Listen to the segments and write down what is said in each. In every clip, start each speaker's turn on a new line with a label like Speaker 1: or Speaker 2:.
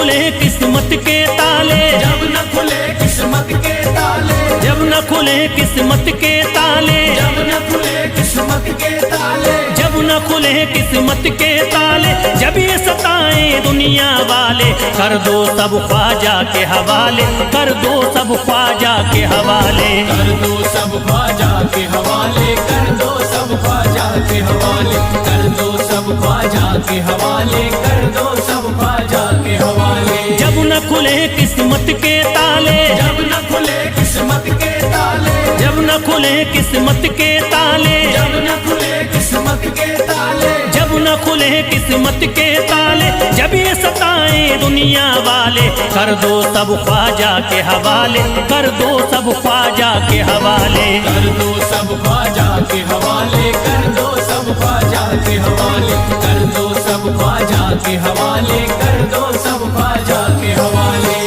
Speaker 1: खुले किस्मत के ताले,
Speaker 2: जब न खुले किस्मत के ताले,
Speaker 1: जब न खुले किस्मत के ताले,
Speaker 2: जब न खुले किस्मत के ताले,
Speaker 1: जब न खुले किस्मत के ताले, जब ये सताएं दुनिया वाले, कर दो सब ख्वाजा के हवाले, कर दो सब ख्वाजा के हवाले,
Speaker 2: कर दो सब ख्वाजा के हवाले, कर दो सब ख्वाजा के हवाले, कर दो सब ख्वाजा के हवाले, कर दो सब ख्वाजा के हवाले।
Speaker 1: जब न खुले किस्मत के ताले,
Speaker 2: जब न खुले किस्मत के ताले,
Speaker 1: जब न खुले किस्मत के ताले,
Speaker 2: जब न खुले किस्मत के ताले,
Speaker 1: जब न खुले किस्मत के ताले, जब ये सताएं दुनिया वाले, कर दो सब ख्वाजा के हवाले, कर दो सब ख्वाजा के हवाले,
Speaker 2: कर दो सब ख्वाजा के हवाले, कर दो सब ख्वाजा के हवाले, कर दो सब ख्वाजा के हवाले, कर दो सब ख्वाजा के हवाले।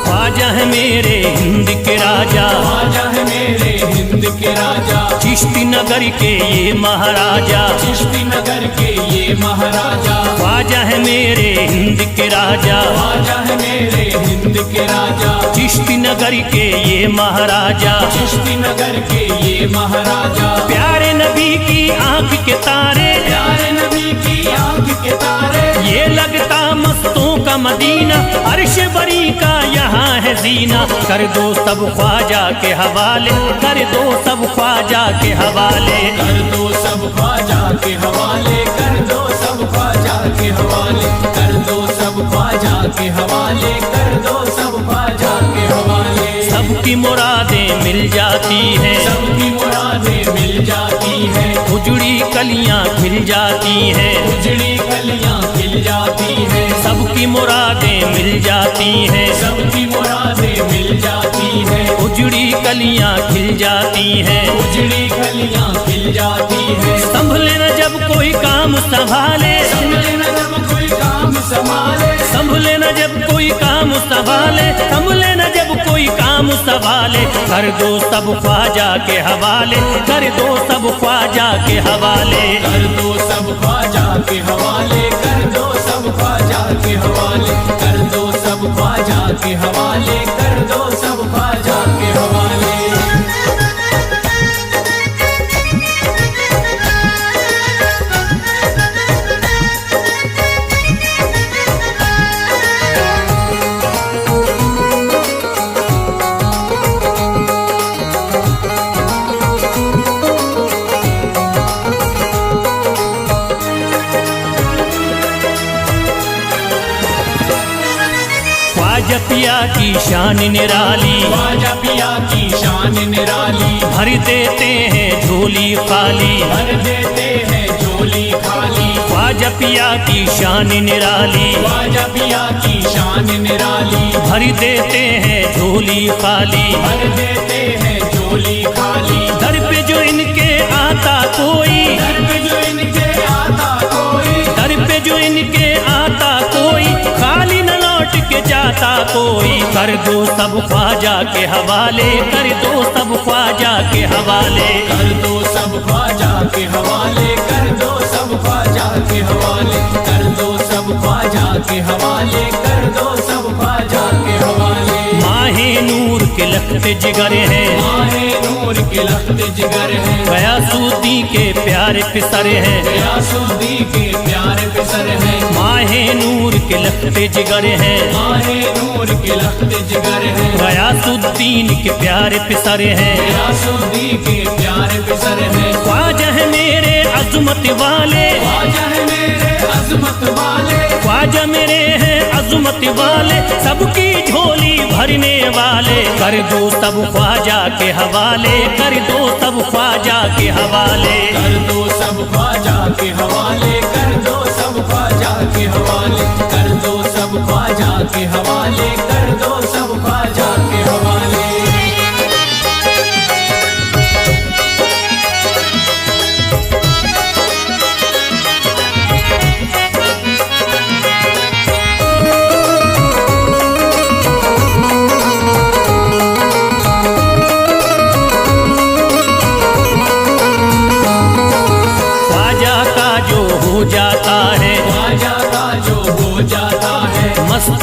Speaker 1: ख्वाजा है मेरे हिंद के राजा,
Speaker 2: ख्वाजा है मेरे हिंद के राजा,
Speaker 1: चिश्ती नगर के ये महाराजा,
Speaker 2: चिश्ती नगर के ये महाराजा,
Speaker 1: ख्वाजा है मेरे हिंद के राजा,
Speaker 2: ख्वाजा है मेरे हिंद के राजा,
Speaker 1: चिश्ती नगर के ये महाराजा,
Speaker 2: चिश्ती नगर के ये महाराजा,
Speaker 1: प्यारे नबी की आंख के तारे,
Speaker 2: प्यारे नबी की आंख के तारे,
Speaker 1: ये लगता मस्तों का मदीना, अर्श बरी का यहाँ है जीना, कर दो सब ख्वाजा के हवाले, कर दो सब ख्वाजा के हवाले,
Speaker 2: कर दो सब ख्वाजा के हवाले, कर दो सब ख्वाजा के हवाले, कर दो सब ख्वाजा के हवाले, कर दो सब ख्वाजा के हवाले।
Speaker 1: सबकी मुरादें मिल जाती हैं,
Speaker 2: सबकी मुरादें मिल जाती हैं,
Speaker 1: उजड़ी कलियां खिल जाती हैं,
Speaker 2: उजड़ी कलियां खिल जाती हैं,
Speaker 1: सबकी मुरादें मिल जाती हैं,
Speaker 2: सबकी मुरादें मिल जाती हैं,
Speaker 1: उजड़ी कलियां खिल जाती हैं,
Speaker 2: उजड़ी कलियां खिल जाती हैं।
Speaker 1: संभले न जब कोई काम संभाले,
Speaker 2: संभले न जब कोई काम संभाले,
Speaker 1: संभले न जब कोई काम संभाले, संभले न जब कोई काम संभाले, कर दो सब ख्वाजा के हवाले, कर दो सब ख्वाजा के हवाले,
Speaker 2: कर दो सब ख्वाजा के हवाले, कर दो सब ख्वाजा के हवाले, कर दो सब ख्वाजा के हवाले, कर दो सब ख्वाजा के हवाले।
Speaker 1: ख्वाजा पिया की शान निराली,
Speaker 2: ख्वाजा पिया की शान निराली,
Speaker 1: भर देते हैं झोली खाली,
Speaker 2: भर देते हैं झोली खाली,
Speaker 1: ख्वाजा पिया की शान निराली,
Speaker 2: ख्वाजा पिया की शान निराली,
Speaker 1: भर देते हैं झोली खाली,
Speaker 2: भर देते हैं झोली खाली,
Speaker 1: दर पे जो इनके आता कोई,
Speaker 2: दर पे जो इनके आता कोई,
Speaker 1: दर पे जो इनके आता कोई, खाली न लौट के जाता कोई, कर दो सब ख्वाजा के हवाले, कर दो सब ख्वाजा के हवाले,
Speaker 2: कर दो सब ख्वाजा के हवाले, कर दो सब ख्वाजा के हवाले, कर दो सब ख्वाजा के हवाले, कर दो सब ख्वाजा के हवाले।
Speaker 1: माहे नूर के लखते जिगर हैं,
Speaker 2: माहे नूर के लखते जिगर हैं,
Speaker 1: गयासुद्दी के प्यारे पिसर हैं,
Speaker 2: गयासुद्दी के प्यारे पिसर हैं,
Speaker 1: माहे नूर के लखते जिगर हैं,
Speaker 2: माहे नूर के लखते जिगर हैं,
Speaker 1: गयासुद्दीन के प्यारे पिसर हैं,
Speaker 2: गयासुद्दी के प्यारे पिसर हैं।
Speaker 1: ख्वाजा है मेरे अज़मत वाले,
Speaker 2: ख्वाजा है मेरे अज़मत वाले,
Speaker 1: ख्वाजा मेरे हैं अज़मत वाले, सबकी झोली भरने वाले, कर दो सब ख्वाजा के हवाले, कर दो सब ख्वाजा के हवाले,
Speaker 2: कर दो सब ख्वाजा के हवाले, कर दो सब ख्वाजा के हवाले, कर दो सब ख्वाजा के हवाले, कर दो सब ख्वाजा के हवाले।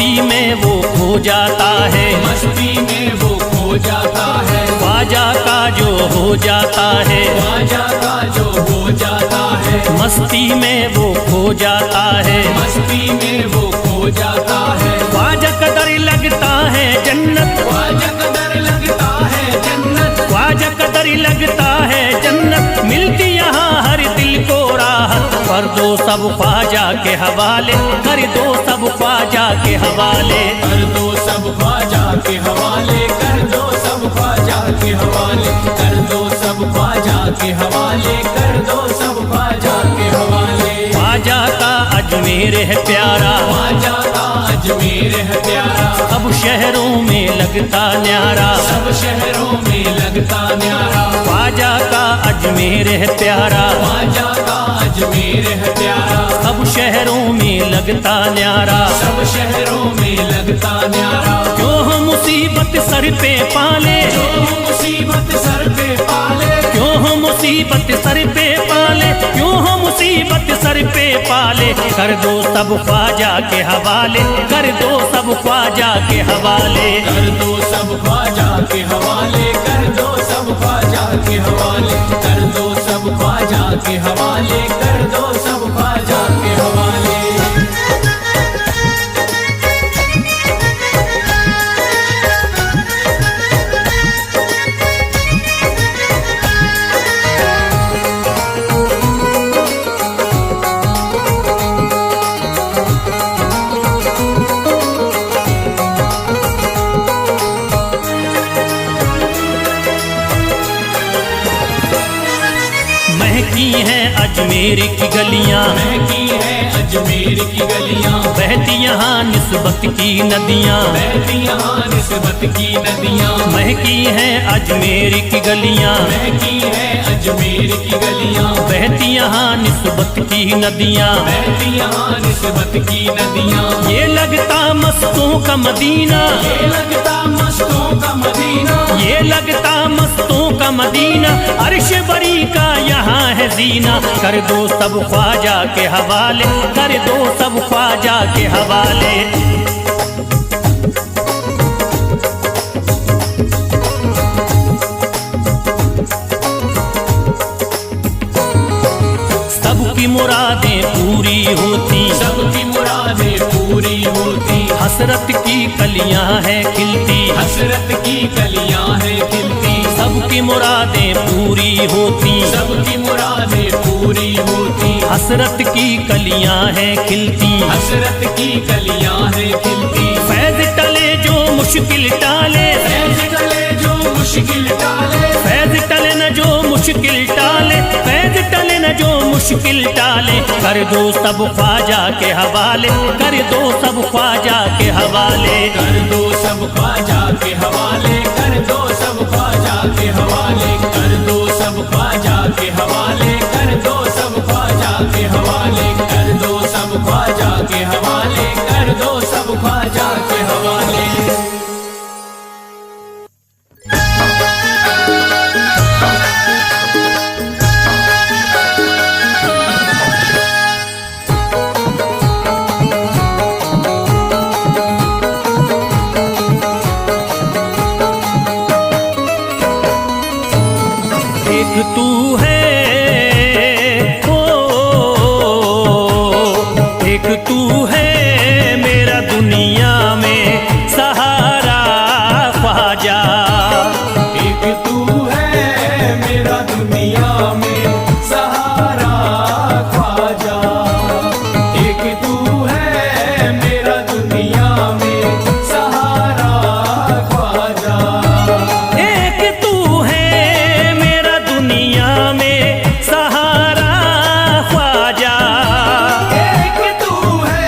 Speaker 1: मस्ती में वो खो जाता है,
Speaker 2: मस्ती में वो खो जाता है,
Speaker 1: ख्वाजा का जो हो जाता है,
Speaker 2: ख्वाजा का जो हो जाता है,
Speaker 1: मस्ती में वो खो जाता है,
Speaker 2: मस्ती में वो खो जाता है,
Speaker 1: ख्वाजा कदर लगता है जन्नत,
Speaker 2: ख्वाजा कदर लगता है जन्नत,
Speaker 1: ख्वाजा कदर लगता है जन्नत, मिलती यहाँ हर दिल को राहत, कर दो सब ख्वाजा के हवाले, कर दो सब ख्वाजा के हवाले,
Speaker 2: कर दो सब ख्वाजा के हवाले, कर दो सब ख्वाजा के हवाले, कर दो सब ख्वाजा के हवाले, कर दो सब ख्वाजा के हवाले।
Speaker 1: ख्वाजा का अजमेर है प्यारा,
Speaker 2: ख्वाजा का अजमेर है प्यारा,
Speaker 1: अब शहरों में लगता न्यारा,
Speaker 2: सब शहरों में लगता न्यारा,
Speaker 1: ख्वाजा का अजमेर है प्यारा,
Speaker 2: ख्वाजा का अजमेर है प्यारा,
Speaker 1: अब शहरों में लगता न्यारा,
Speaker 2: सब शहरों में लगता न्यारा,
Speaker 1: क्यों हम मुसीबत सर पे पाले,
Speaker 2: जो मुसीबत सर पे पाले,
Speaker 1: क्यों हम मुसीबत सर पे पाले, क्यों हम मुसीबत सर पे पाले, कर दो सब ख्वाजा के हवाले, कर दो सब ख्वाजा के हवाले,
Speaker 2: कर दो सब ख्वाजा के हवाले, कर दो सब ख्वाजा के हवाले, कर दो सब ख्वाजा के हवाले, कर दो सब ख्वाजा के हवाले।
Speaker 1: महकी हैं अजमेर की गलियां,
Speaker 2: महकी है अजमेर की गलियां,
Speaker 1: बहती यहाँ निस्बत की नदियां,
Speaker 2: बहती यहाँ निस्बत की नदियां,
Speaker 1: महकी हैं अजमेर की गलियां,
Speaker 2: महकी है अजमेर की गलियां,
Speaker 1: बहती यहाँ निस्बत की नदियां,
Speaker 2: बहती यहाँ निस्बत की नदियां,
Speaker 1: ये लगता मस्तों का मदीना,
Speaker 2: ये लगता मस्तों का मदीना,
Speaker 1: ये लगता मस्तों का मदीना, अर्श बरी का यहाँ है जीना, कर दो सब ख्वाजा के हवाले, कर दो सब ख्वाजा के हवाले। सबकी मुरादें पूरी होती,
Speaker 2: सबकी मुरादें पूरी होती,
Speaker 1: हसरत की कलियां हैं खिलती,
Speaker 2: हसरत की कलियां हैं खिलती,
Speaker 1: सबकी मुरादें पूरी होती,
Speaker 2: सबकी मुरादें पूरी होती,
Speaker 1: हसरत की कलियां हैं खिलती,
Speaker 2: हसरत की कलियां हैं खिलती,
Speaker 1: फैज टले जो मुश्किल टाले,
Speaker 2: फैज टले जो मुश्किल टाले,
Speaker 1: फैज टले न जो मुश्किल टाले, फैज टले न जो मुश्किल टाले, कर दो सब ख्वाजा के हवाले, कर दो सब ख्वाजा के हवाले,
Speaker 2: कर दो सब ख्वाजा के हवाले, कर दो सब ख्वाजा के हवाले, कर दो सब ख्वाजा के हवाले, कर दो सब ख्वाजा के हवाले, कर दो सब ख्वाजा के हवाले, कर दो सब ख्वाजा के हवाले।
Speaker 1: एक तू है ओ, एक तू है मेरा दुनिया में सहारा ख्वाजा,
Speaker 2: एक तू है मेरा दुनिया में सहारा ख्वाजा, एक तू है मेरा दुनिया में सहारा ख्वाजा,
Speaker 1: एक तू है मेरा दुनिया में सहारा ख्वाजा,
Speaker 2: एक तू है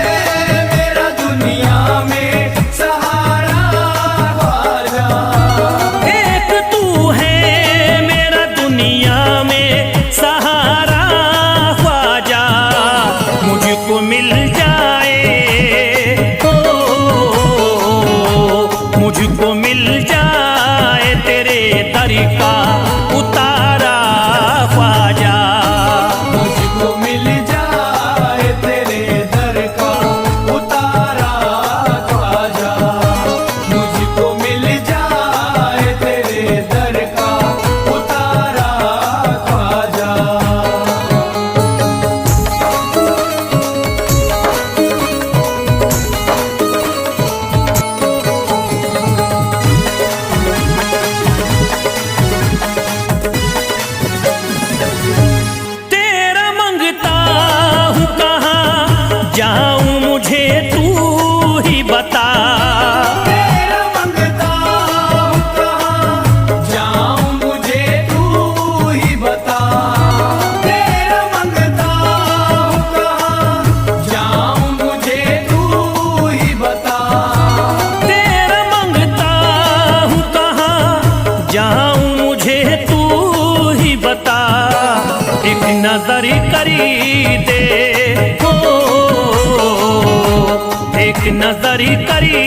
Speaker 1: नजर करी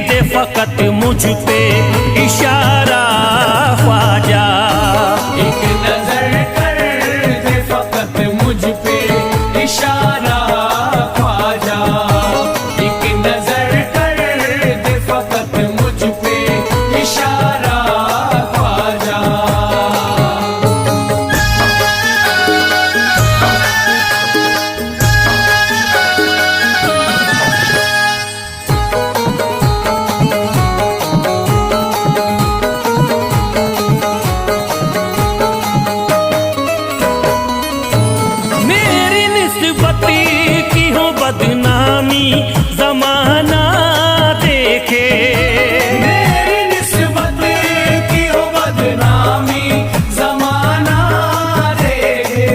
Speaker 1: दे फकत मुझ पे इशारा ख्वाजा।
Speaker 2: एक नजर कर दे फकत मुझ पे इशारा ख्वाजा। एक नजर कर दे फकत मुझ पे इशारा ख्वाजा।
Speaker 1: मेरी निस्बती की हो बदनामी जमाना देखे।
Speaker 2: मेरी निस्बत की हो बदनामी जमाना देखे।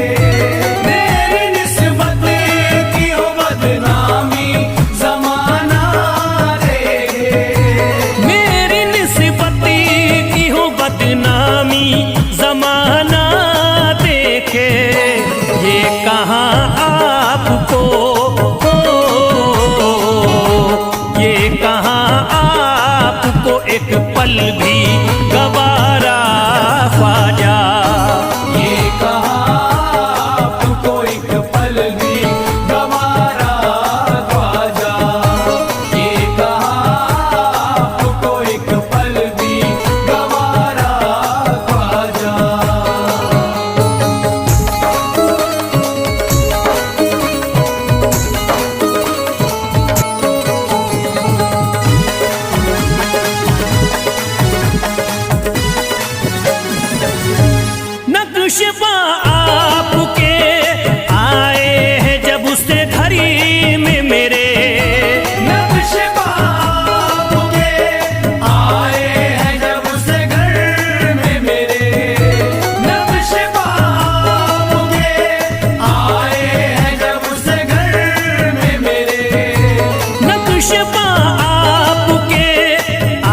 Speaker 2: मेरी निस्बत की हो बदनामी जमाना देखे।
Speaker 1: मेरी निस्बती की हो बदनामी जमाना देखे। ये कहाँ आपको ये कहाँ आपको एक पल भी गवारा ख्वाजा।
Speaker 2: ये कहाँ आपको एक पल भी गवारा ख्वाजा। ये कहाँ आपको एक पल भी गवारा ख्वाजा।
Speaker 1: नक्शबा आपके आए हैं जब उससे घड़ी में मेरे।
Speaker 2: नक्शबा आपके आए हैं जब उस घर में मेरे। नक्शबा आपके आए हैं जब उस घर में मेरे।
Speaker 1: नक्शबा आपके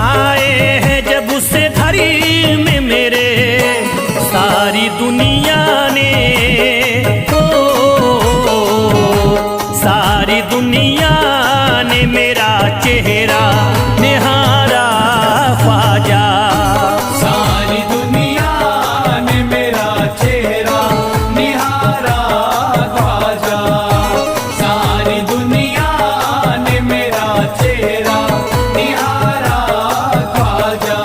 Speaker 1: आए हैं जब उससे घड़ी में मेरे। सारी दुनिया ने सारी दुनिया ने मेरा चेहरा निहारा ख्वाजा।
Speaker 2: सारी दुनिया ने मेरा चेहरा निहारा ख्वाजा। सारी दुनिया ने मेरा चेहरा निहारा ख्वाजा।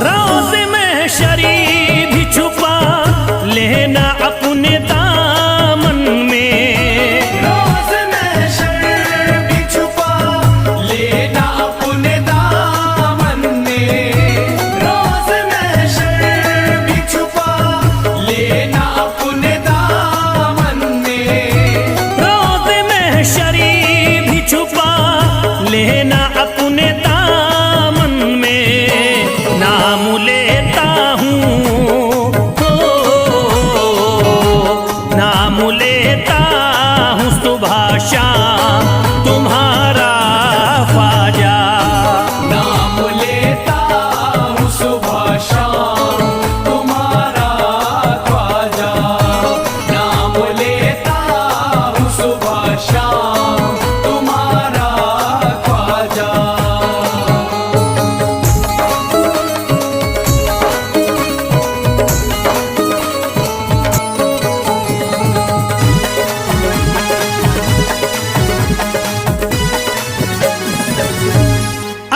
Speaker 1: रोज़ महशरी भी छुपा लेना अपने दामन में।
Speaker 2: रोज़ महशर भी छुपा लेना अपने दामन में। रोज़ महशर भी छुपा लेना अपने दामन में।
Speaker 1: रोज़ महशरी भी छुपा लेना अपने दामन में। नाम लेता हूँ नाम लेता हूँ सुबह शाम तुम्हारा ख्वाजा।
Speaker 2: नाम लेता हूँ सुबह शाम तुम्हारा ख्वाजा। नाम लेता हूँ सुबह शाम तुम्हारा ख्वाजा।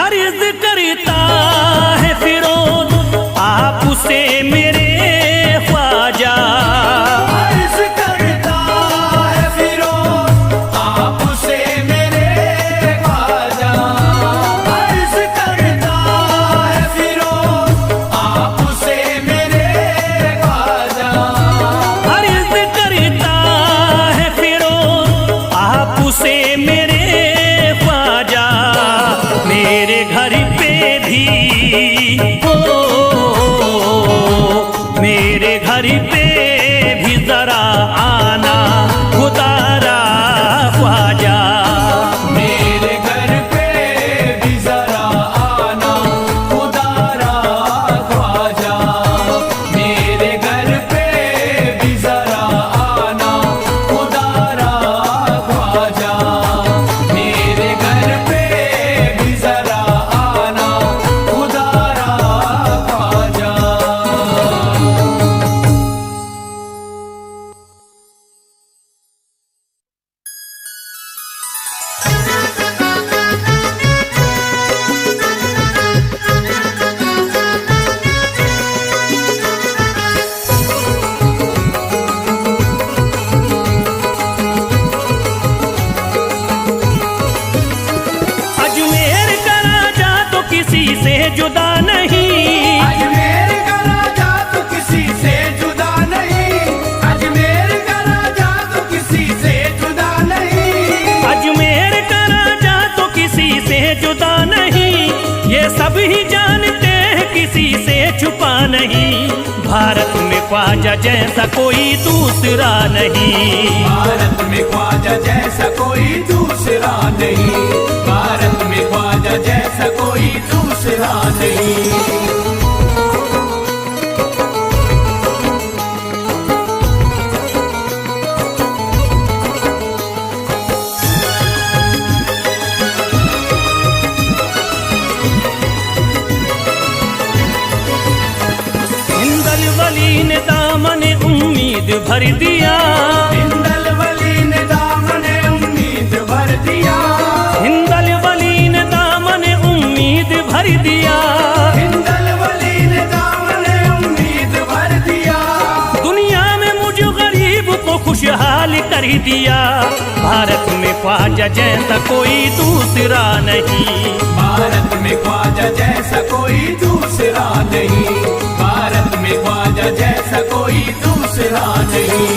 Speaker 1: अर्ज करता है फिरोज आपसे मेरे ख्वाजा।
Speaker 2: अर्ज करता है फिरोज आपसे मेरे ख्वाजा। अर्ज करता है फिरोज आपसे मेरे ख्वाजा।
Speaker 1: अर्ज करता है फिरोज आपसे मेरे ख्वाजा। मेरे घर पे भी मेरे घर पे भी जरा आना खुदारा नहीं, भारत में ख्वाजा जैसा कोई दूसरा नहीं।
Speaker 2: भारत में ख्वाजा जैसा कोई दूसरा नहीं, भारत में ख्वाजा जैसा कोई दूसरा नहीं।
Speaker 1: वली ने दामन उम्मीद भर दिया,
Speaker 2: हिंदल वली ने दामन उम्मीद भर दिया,
Speaker 1: हिंदल वली ने दामन उम्मीद भर दिया,
Speaker 2: हिंदल वली ने दामन उम्मीद भर दिया।
Speaker 1: दुनिया में मुझ गरीब को खुशहाल कर दिया, भारत में ख्वाजा जैसा कोई दूसरा नहीं।
Speaker 2: भारत में ख्वाजा जैसा कोई दूसरा नहीं, भारत में ख्वाजा जैसा कोई दूसरा नहीं।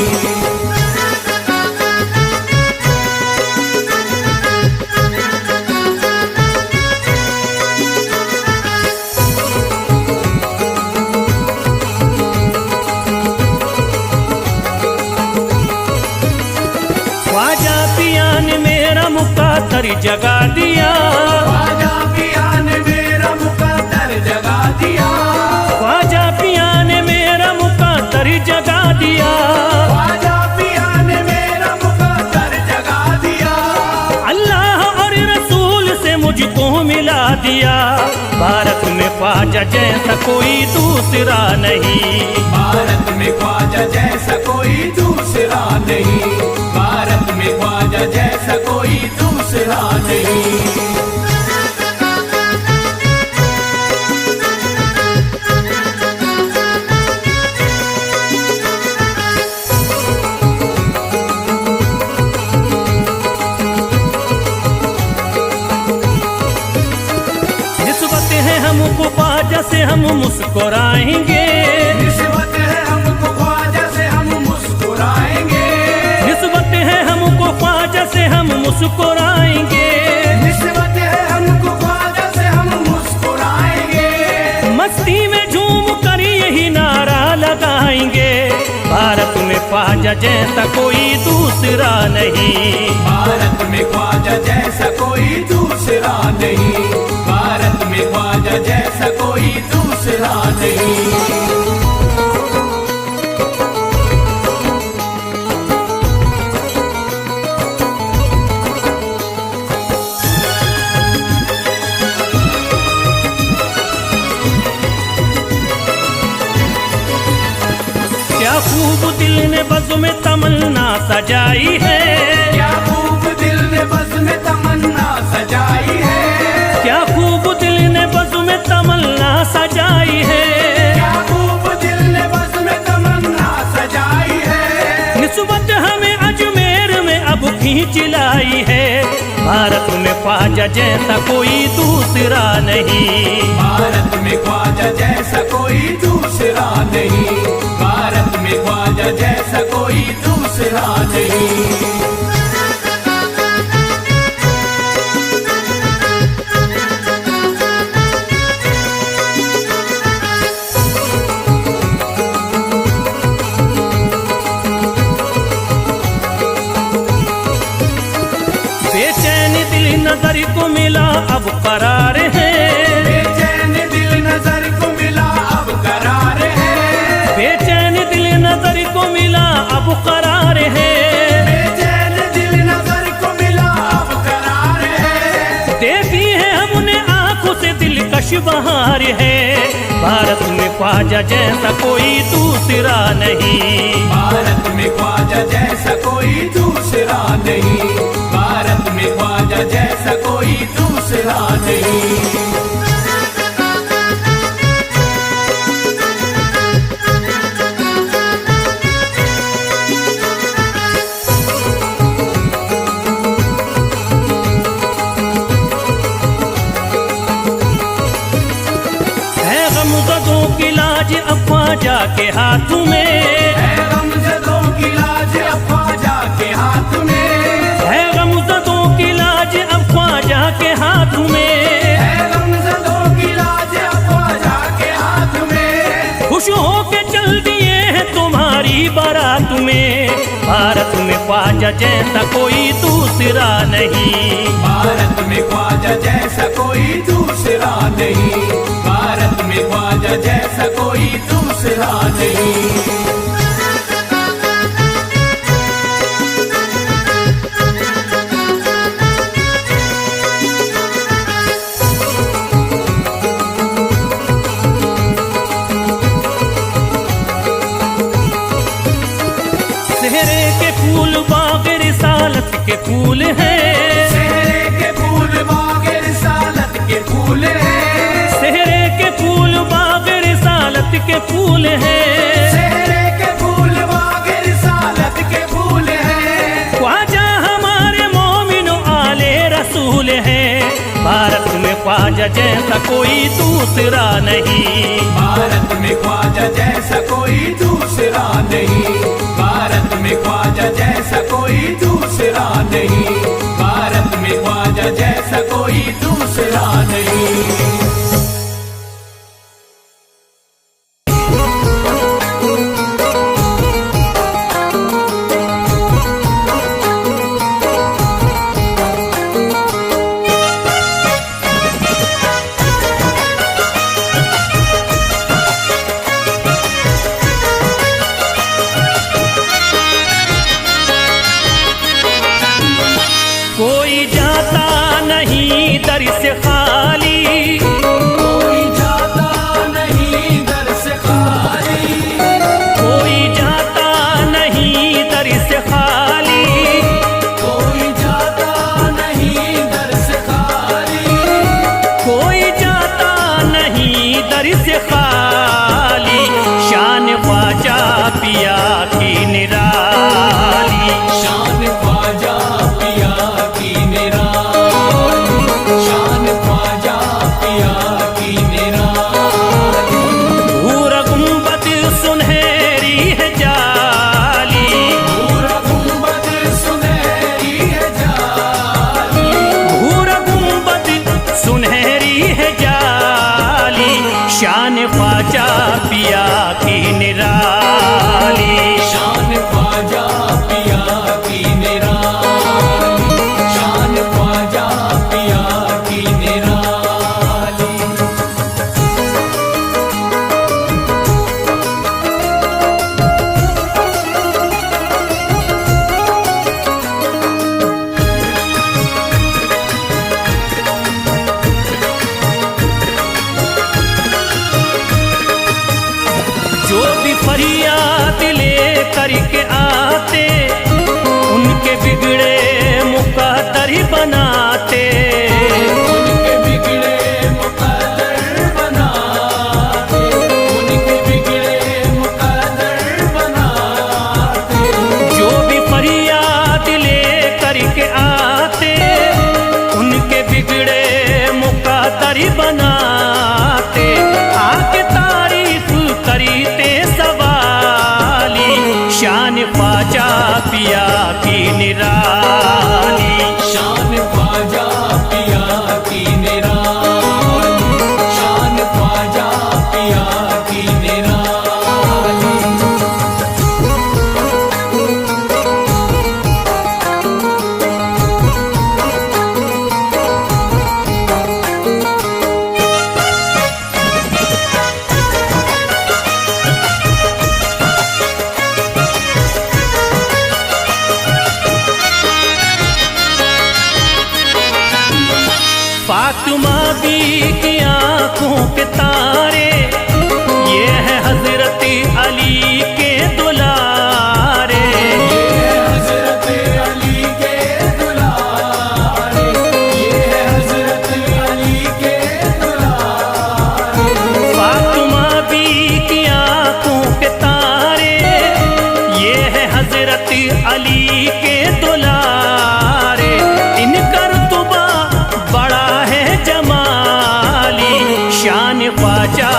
Speaker 1: ख्वाजा पिया ने मेरा मुक़द्दर जगा दिया,
Speaker 2: ख्वाजा पिया ने मेरा मुक़द्दर जगा दिया,
Speaker 1: ख्वाजा पिया ने मेरा मुक़द्दर जगा दिया,
Speaker 2: ख्वाजा पिया ने मेरा मुक़द्दर जगा दिया।
Speaker 1: अल्लाह और रसूल से मुझको मिला दिया, भारत में ख्वाजा जैसा कोई दूसरा नहीं।
Speaker 2: भारत में ख्वाजा जैसा कोई दूसरा नहीं, भारत में ख्वाजा जैसा कोई दूसरा नहीं।
Speaker 1: निस्बत है हमको ख्वाजा से हम मुस्कुराएंगे,
Speaker 2: निस्बत है हमको ख्वाजा से हम मुस्कुराएंगे,
Speaker 1: निस्बत है हमको ख्वाजा से हम मुस्कुराएंगे,
Speaker 2: निस्बत है हमको ख्वाजा से हम मुस्कुराएंगे।
Speaker 1: मस्ती में झूम कर यही नारा लगाएंगे, भारत में ख्वाजा जैसा कोई दूसरा नहीं।
Speaker 2: भारत में ख्वाजा जैसा कोई दूसरा नहीं, भारत में ख्वाजा जैसा कोई दूसरा नहीं।
Speaker 1: क्या खूब दिल ने बज़्म में तमन्ना सजाई है,
Speaker 2: क्या खूब दिल ने बज़्म में तमन्ना सजाई है,
Speaker 1: क्या खूब दिल ने बज़्म में तमन्ना सजाई है,
Speaker 2: क्या खूब दिल ने बज़्म में तमन्ना सजाई है।
Speaker 1: निस्बत हमें अजमेर में अब खींच लाई है, भारत में ख्वाजा जैसा कोई दूसरा नहीं।
Speaker 2: भारत में ख्वाजा जैसा कोई दूसरा नहीं, भारत में ख्वाजा जैसा कोई दूसरा नहीं।
Speaker 1: बेचैन दिल नजर को मिला अब करार है,
Speaker 2: बेचैन दिल नजर को मिला अब करार है,
Speaker 1: बेचैन दिल नजर को मिला अब करार है,
Speaker 2: बेचैन दिल नजर को मिला अब करार है।
Speaker 1: देखी है हमने आंखों से दिलकश बहार है, भारत में ख्वाजा जैसा कोई दूसरा नहीं।
Speaker 2: भारत में ख्वाजा जैसा कोई दूसरा नहीं, भारत में ख्वाजा जैसा कोई दूसरा नहीं।
Speaker 1: ख्वाजा के हाथ में
Speaker 2: है गमज़दों की लाज अब ख्वाजा के हाथ में,
Speaker 1: है गमज़दों की लाज अब ख्वाजा के हाथ में,
Speaker 2: है गमज़दों की लाज अब ख्वाजा के हाथ में।
Speaker 1: ख्वाजा जैसा कोई दूसरा नहीं।
Speaker 2: भारत में ख्वाजा जैसा कोई दूसरा नहीं, भारत में ख्वाजा जैसा कोई दूसरा नहीं।
Speaker 1: सेहरे के फूल बाग रिसालत के फूल हैं,
Speaker 2: सेहरे के फूल बाग रिसालत के फूल हैं,
Speaker 1: सेहरे के फूल बाग रिसालत के फूल हैं,
Speaker 2: सेहरे के फूल बाग रिसालत के फूल हैं।
Speaker 1: ख्वाजा हमारे मोमिनो आले रसूल हैं। भारत में ख्वाजा जैसा कोई दूसरा नहीं,
Speaker 2: भारत में ख्वाजा जैसा कोई दूसरा नहीं, भारत में ख्वाजा जैसा कोई दूसरा नहीं, भारत में ख्वाजा जैसा कोई दूसरा नहीं।
Speaker 1: कोई जाता नहीं दर से खाली,
Speaker 2: कोई जाता नहीं दर से खाली,
Speaker 1: कोई जाता नहीं दर से खाली,
Speaker 2: कोई जाता नहीं दर से खाली,
Speaker 1: कोई जाता नहीं दर से खाली। शान ख्वाजा पिया की निराली,
Speaker 2: शान ख्वाजा पिया की निराली, शान ख्वाजा पिया की निराली।
Speaker 1: भूरा गुंबद सुनहरी है जाली,
Speaker 2: भूरा गुंबद सुनहरी है जाली,
Speaker 1: भूरा गुंबद सुनहरी है जाली। शान ख्वाजा पिया की निराली,
Speaker 2: शान ख्वाजा पिया की निराली, शान ख्वाजा पिया की निराली।
Speaker 1: जो भी फरियाद ले करके आते, उनके बिगड़े मुकद्दर बनाते,
Speaker 2: उनके बिगड़े मुकद्दर बनाते, उनके बिगड़े मुकद्दर बनाते।
Speaker 1: जो भी फरियाद ले करके आते, उनके बिगड़े मुकद्दर बनाते। आके तारीफ करते सवाली, शान ख्वाजा पिया की निराली,
Speaker 2: शान ख्वाजा पिया की निराली, शान ख्वाजा पिया की निराली।
Speaker 1: फातिमा बी की आंखों के तारे, ये है हजरत अली के दुलारे,
Speaker 2: ये है हजरत अली के दुलारे, ये है हजरत अली के दुलारे।
Speaker 1: फातिमा बी की आंखों के तारे, ये है हजरत अली के दुलारे। इनका रुतबा बड़ा है जमाली, शान ख्वाजा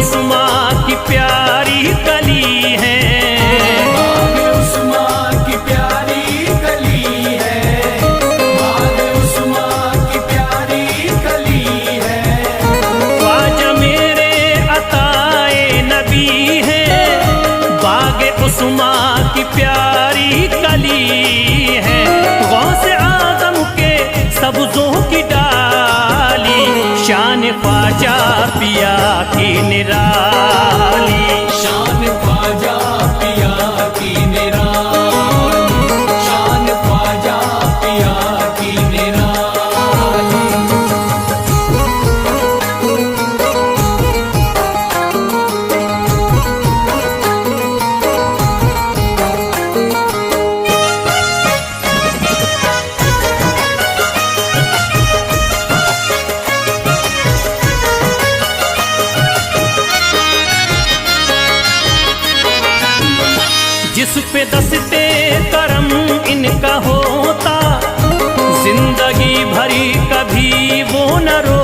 Speaker 1: उस्मा की प्यारी कली है।
Speaker 2: बाग उस्मा की प्यारी कली है, बाग उस्मा की प्यारी कली है।
Speaker 1: ख्वाजा मेरे अताए नबी है, बाग उस्मा की प्यारी कली है। गौसे आज़म के सब्ज़ों की डाली, शान ख्वाजा पिया की निराली।
Speaker 2: शान ख्वाजा पिया की निराली, शान ख्वाजा पिया की निराली।
Speaker 1: जिस पे दस्ते करम इनका होता, जिंदगी भरी कभी वो न रो